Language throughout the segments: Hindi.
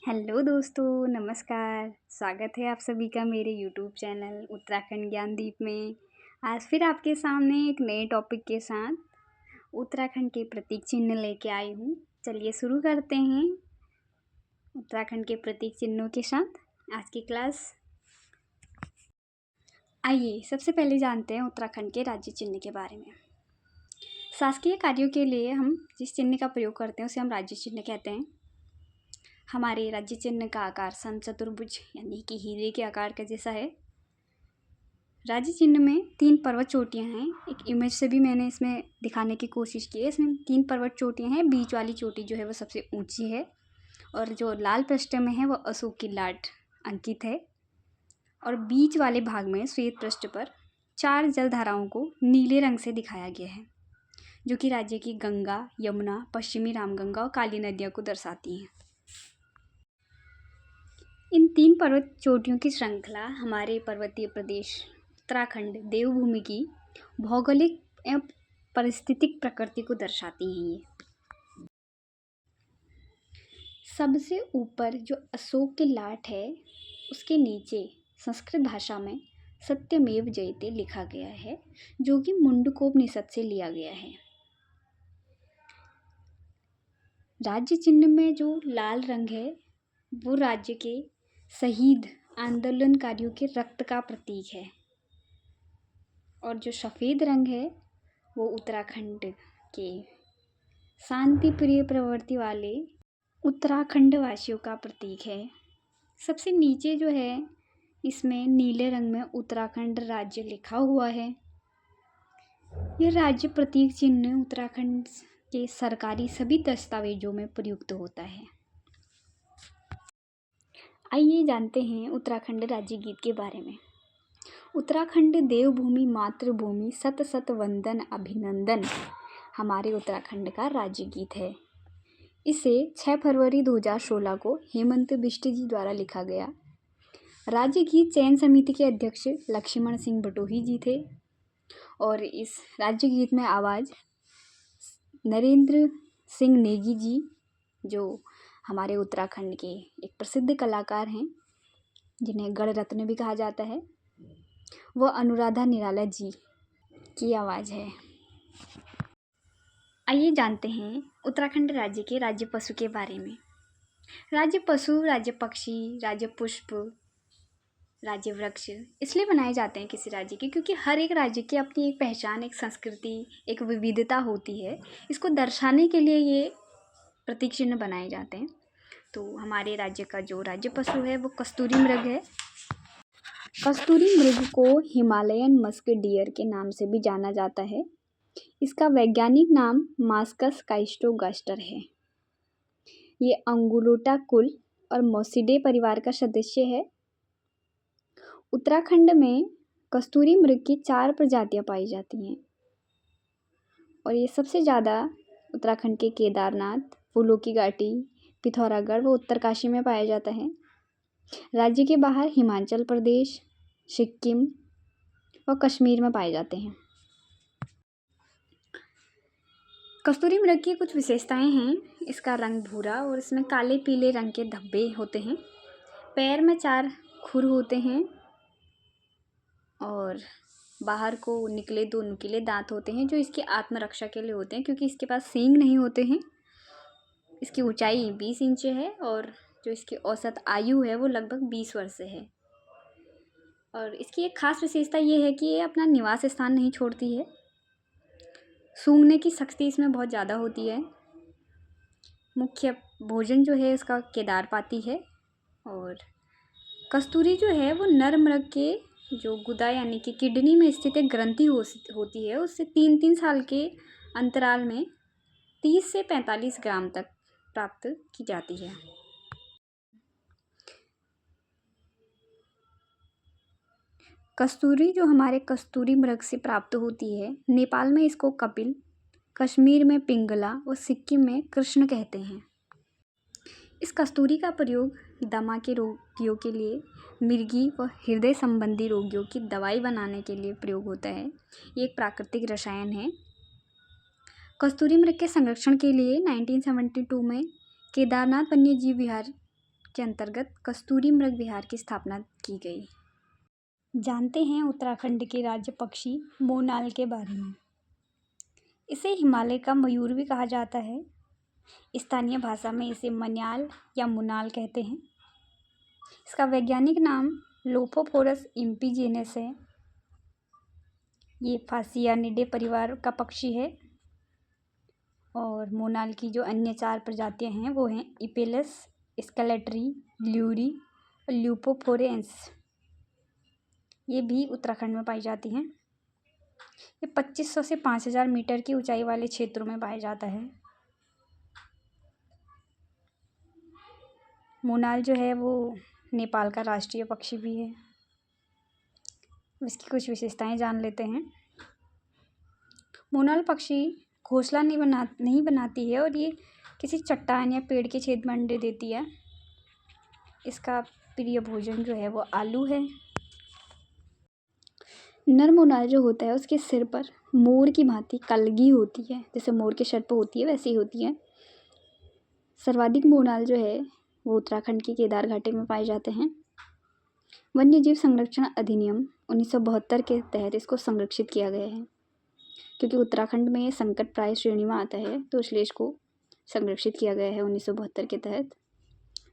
हेलो दोस्तों, नमस्कार। स्वागत है आप सभी का मेरे यूट्यूब चैनल उत्तराखंड ज्ञानदीप में। आज फिर आपके सामने एक नए टॉपिक के साथ उत्तराखंड के प्रतीक चिन्ह लेके आई हूँ। चलिए शुरू करते हैं उत्तराखंड के प्रतीक चिन्हों के साथ आज की क्लास। आइए सबसे पहले जानते हैं उत्तराखंड के राज्य चिन्ह के बारे में। शासकीय कार्यों के लिए हम जिस चिन्ह का प्रयोग करते हैं उसे हम राज्य चिन्ह कहते हैं। हमारे राज्य चिन्ह का आकार समचतुर्भुज यानी कि हीरे के आकार का जैसा है। राज्य चिन्ह में 3 पर्वत चोटियां हैं। एक इमेज से भी मैंने इसमें दिखाने की कोशिश की है। इसमें 3 पर्वत चोटियां हैं। बीच वाली चोटी जो है वो सबसे ऊंची है और जो लाल पृष्ठ में है वो अशोक की लाट अंकित है। और बीच वाले भाग में श्वेत पृष्ठ पर 4 जलधाराओं को नीले रंग से दिखाया गया है, जो कि राज्य की गंगा, यमुना, पश्चिमी रामगंगा और काली नदियों को दर्शाती हैं। इन 3 पर्वत चोटियों की श्रृंखला हमारे पर्वतीय प्रदेश उत्तराखंड देवभूमि की भौगोलिक एवं पारिस्थितिक प्रकृति को दर्शाती हैं। ये सबसे ऊपर जो अशोक की लाट है उसके नीचे संस्कृत भाषा में सत्यमेव जयते लिखा गया है, जो कि मुंडकोपनिषद से लिया गया है। राज्य चिन्ह में जो लाल रंग है वो राज्य के शहीद आंदोलनकारियों के रक्त का प्रतीक है और जो सफ़ेद रंग है वो उत्तराखंड के शांति प्रिय प्रवृत्ति वाले उत्तराखंड वासियों का प्रतीक है। सबसे नीचे जो है इसमें नीले रंग में उत्तराखंड राज्य लिखा हुआ है। यह राज्य प्रतीक चिन्ह उत्तराखंड के सरकारी सभी दस्तावेजों में प्रयुक्त होता है। आइए जानते हैं उत्तराखंड राज्य गीत के बारे में। उत्तराखंड देवभूमि मातृभूमि सत सत वंदन अभिनंदन हमारे उत्तराखंड का राज्य गीत है। इसे 6 फरवरी 2016 को हेमंत बिष्ट जी द्वारा लिखा गया। राज्य गीत चयन समिति के अध्यक्ष लक्ष्मण सिंह बटोही जी थे और इस राज्य गीत में आवाज़ नरेंद्र सिंह नेगी जी, जो हमारे उत्तराखंड के एक प्रसिद्ध कलाकार हैं जिन्हें गण रत्न भी कहा जाता है, वह अनुराधा निराला जी की आवाज़ है। आइए जानते हैं उत्तराखंड राज्य के राज्य पशु के बारे में। राज्य पशु, राज्य पक्षी, राज्य पुष्प, राज्य वृक्ष इसलिए बनाए जाते हैं किसी राज्य के क्योंकि हर एक राज्य की अपनी एक पहचान, एक संस्कृति, एक विविधता होती है। इसको दर्शाने के लिए ये प्रतीक चिन्ह बनाए जाते हैं। तो हमारे राज्य का जो राज्य पशु है वो कस्तूरी मृग है। कस्तूरी मृग को हिमालयन मस्क डियर के नाम से भी जाना जाता है। इसका वैज्ञानिक नाम मास्कस काइस्टोगास्टर है। ये अंगुलोटा कुल और मोसिडे परिवार का सदस्य है। उत्तराखंड में कस्तूरी मृग की 4 प्रजातियां पाई जाती हैं और ये सबसे ज़्यादा उत्तराखंड के केदारनाथ, फूलों की घाटी, पिथौरागढ़ व उत्तरकाशी में पाया जाता है। राज्य के बाहर हिमाचल प्रदेश, सिक्किम और कश्मीर में पाए जाते हैं। कस्तूरी मृग की कुछ विशेषताएं हैं। इसका रंग भूरा और इसमें काले पीले रंग के धब्बे होते हैं। पैर में 4 खुर होते हैं और बाहर को निकले 2 नुकीले दांत होते हैं जो इसकी आत्मरक्षा के लिए होते हैं क्योंकि इसके पास सींग नहीं होते हैं। इसकी ऊंचाई 20 इंच है और जो इसकी औसत आयु है वो लगभग 20 वर्ष है। और इसकी एक खास विशेषता ये है कि ये अपना निवास स्थान नहीं छोड़ती है। सूंघने की शक्ति इसमें बहुत ज़्यादा होती है। मुख्य भोजन जो है इसका केदार पाती है और कस्तूरी जो है वो नर मृग के जो गुदा यानी कि किडनी में स्थित एक ग्रंथि होती है, उससे 3-3 साल के अंतराल में 30 से 45 ग्राम तक प्राप्त की जाती है। कस्तूरी जो हमारे कस्तूरी मृग से प्राप्त होती है, नेपाल में इसको कपिल, कश्मीर में पिंगला और सिक्किम में कृष्ण कहते हैं। इस कस्तूरी का प्रयोग दमा के रोगियों के लिए, मिर्गी व हृदय संबंधी रोगियों की दवाई बनाने के लिए प्रयोग होता है। ये एक प्राकृतिक रसायन है। कस्तूरी मृग के संरक्षण के लिए 1972 में केदारनाथ वन्यजीव विहार के अंतर्गत कस्तूरी मृग विहार की स्थापना की गई। जानते हैं उत्तराखंड के राज्य पक्षी मोनाल के बारे में। इसे हिमालय का मयूर भी कहा जाता है। स्थानीय भाषा में इसे मन्याल या मुनाल कहते हैं। इसका वैज्ञानिक नाम लोफोफोरस इम्पीजेनस है। ये फासियानिडे परिवार का पक्षी है। और मोनाल की जो अन्य 4 प्रजातियां हैं वो हैं इपेलस, स्केलेटरी, ल्यूरी और ल्यूपोफोरेंस। ये भी उत्तराखंड में पाई जाती हैं। ये 2500 से 5000 मीटर की ऊंचाई वाले क्षेत्रों में पाया जाता है। मोनाल जो है वो नेपाल का राष्ट्रीय पक्षी भी है। इसकी कुछ विशेषताएं जान लेते हैं। मोनाल पक्षी घोंसला नहीं बनाती है और ये किसी चट्टान या पेड़ के छेद में अंडे देती है। इसका प्रिय भोजन जो है वो आलू है। नर मोनाल जो होता है उसके सिर पर मोर की भांति कलगी होती है, जैसे मोर के सर पर होती है वैसे ही होती है। सर्वाधिक मोनाल जो है वो उत्तराखंड के केदार घाटी में पाए जाते हैं। वन्यजीव संरक्षण अधिनियम 1972 के तहत इसको संरक्षित किया गया है। क्योंकि उत्तराखंड में संकट प्राय श्रेणी में आता है तो इसलिए इसको संरक्षित किया गया है 1972 के तहत।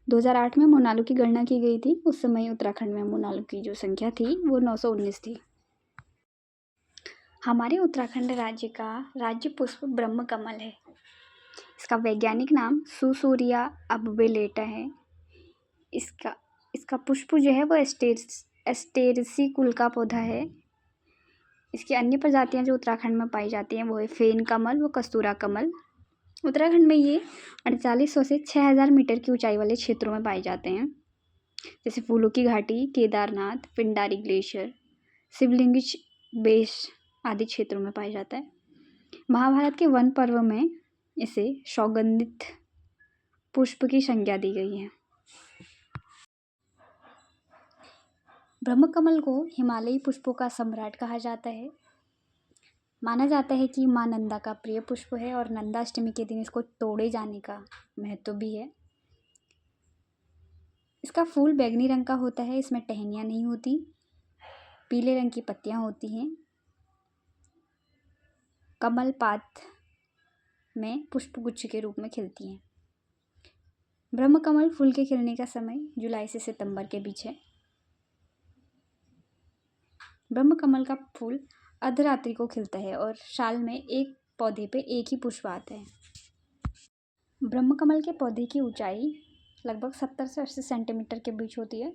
2008 में मोनालों की गणना की गई थी। उस समय उत्तराखंड में मोनालों की जो संख्या थी वो 919 थी। हमारे उत्तराखंड राज्य का राज्य पुष्प ब्रह्म कमल है। इसका वैज्ञानिक नाम सुसूरिया अबवेलेटा है। इसका पुष्प जो है वो एस्टेरेसी कुल का पौधा है। इसकी अन्य प्रजातियां जो उत्तराखंड में पाई जाती हैं वो है फेन कमल, वो कस्तूरा कमल। उत्तराखंड में ये 4800 से 6000 मीटर की ऊंचाई वाले क्षेत्रों में पाए जाते हैं, जैसे फूलों की घाटी, केदारनाथ, पिंडारी ग्लेशियर, शिवलिंग बेस आदि क्षेत्रों में पाया जाता है। महाभारत के वन पर्व में इसे सौगंधित पुष्प की संज्ञा दी गई है। ब्रह्मकमल को हिमालयी पुष्पों का सम्राट कहा जाता है। माना जाता है कि माँ नंदा का प्रिय पुष्प है और नंदाष्टमी के दिन इसको तोड़े जाने का महत्व भी है। इसका फूल बैंगनी रंग का होता है। इसमें टहनियाँ नहीं होती। पीले रंग की पत्तियाँ होती हैं। कमल पात में पुष्पगुच्छ के रूप में खिलती हैं। ब्रह्मकमल फूल के खिलने का समय जुलाई से सितंबर के बीच है। ब्रह्मकमल का फूल अर्धरात्रि को खिलता है और साल में एक पौधे पे एक ही पुष्प आता है। ब्रह्मकमल के पौधे की ऊंचाई लगभग 70 से 80 सेंटीमीटर के बीच होती है।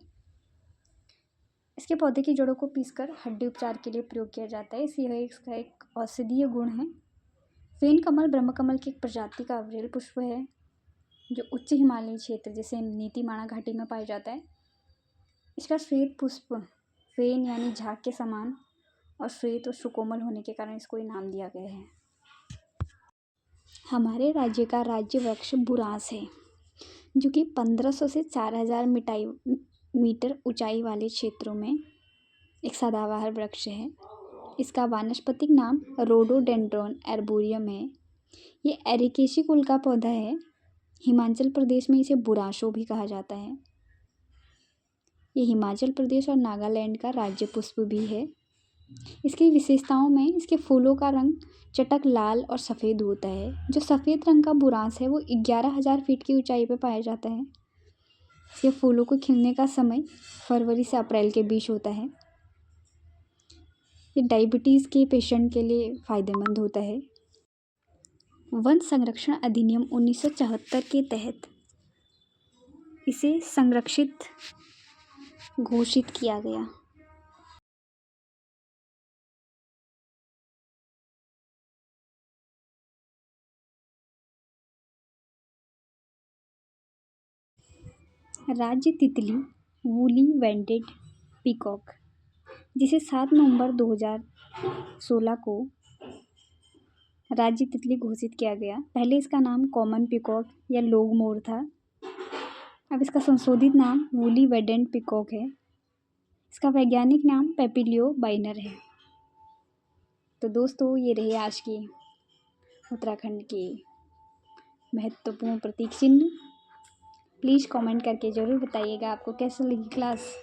इसके पौधे की जड़ों को पीसकर हड्डी उपचार के लिए प्रयोग किया जाता है। इसलिए इसका एक औषधीय गुण है। फेन कमल ब्रह्मकमल की एक प्रजाति का अवरेल पुष्प है जो उच्च हिमालयी क्षेत्र जैसे नीतीमाणा घाटी में पाया जाता है। इसका श्वेत पुष्प फेन यानी झाग के समान और श्वेत और सुकोमल होने के कारण इसको ये नाम दिया गया है। हमारे राज्य का राज्य वृक्ष बुरांस है जो कि 1500 से 4000 मीटर ऊंचाई वाले क्षेत्रों में एक सदाबहार वृक्ष है। इसका वानस्पतिक नाम रोडोडेंड्रॉन एर्बोरियम है। ये एरिकेसी कुल का पौधा है। हिमाचल प्रदेश में इसे बुरांशो भी कहा जाता है। ये हिमाचल प्रदेश और नागालैंड का राज्य पुष्प भी है। इसकी विशेषताओं में इसके फूलों का रंग चटक लाल और सफ़ेद होता है। जो सफ़ेद रंग का बुरांस है वो 11000 फीट की ऊंचाई पर पाया जाता है। इसके फूलों को खिलने का समय फरवरी से अप्रैल के बीच होता है। ये डायबिटीज़ के पेशेंट के लिए फ़ायदेमंद होता है। वन संरक्षण अधिनियम 1974 के तहत इसे संरक्षित घोषित किया गया। राज्य तितली वूली वेंटेड पीकॉक, जिसे 7 नवंबर 2016 को राज्य तितली घोषित किया गया। पहले इसका नाम कॉमन पीकॉक या लोग मोर था। अब इसका संशोधित नाम वूली वेंटेड पीकॉक है। इसका वैज्ञानिक नाम पेपिलियो बाइनर है। तो दोस्तों ये रहे आज की उत्तराखंड के महत्वपूर्ण प्रतीक चिन्ह। प्लीज़ कमेंट करके ज़रूर बताइएगा आपको कैसी लगी क्लास।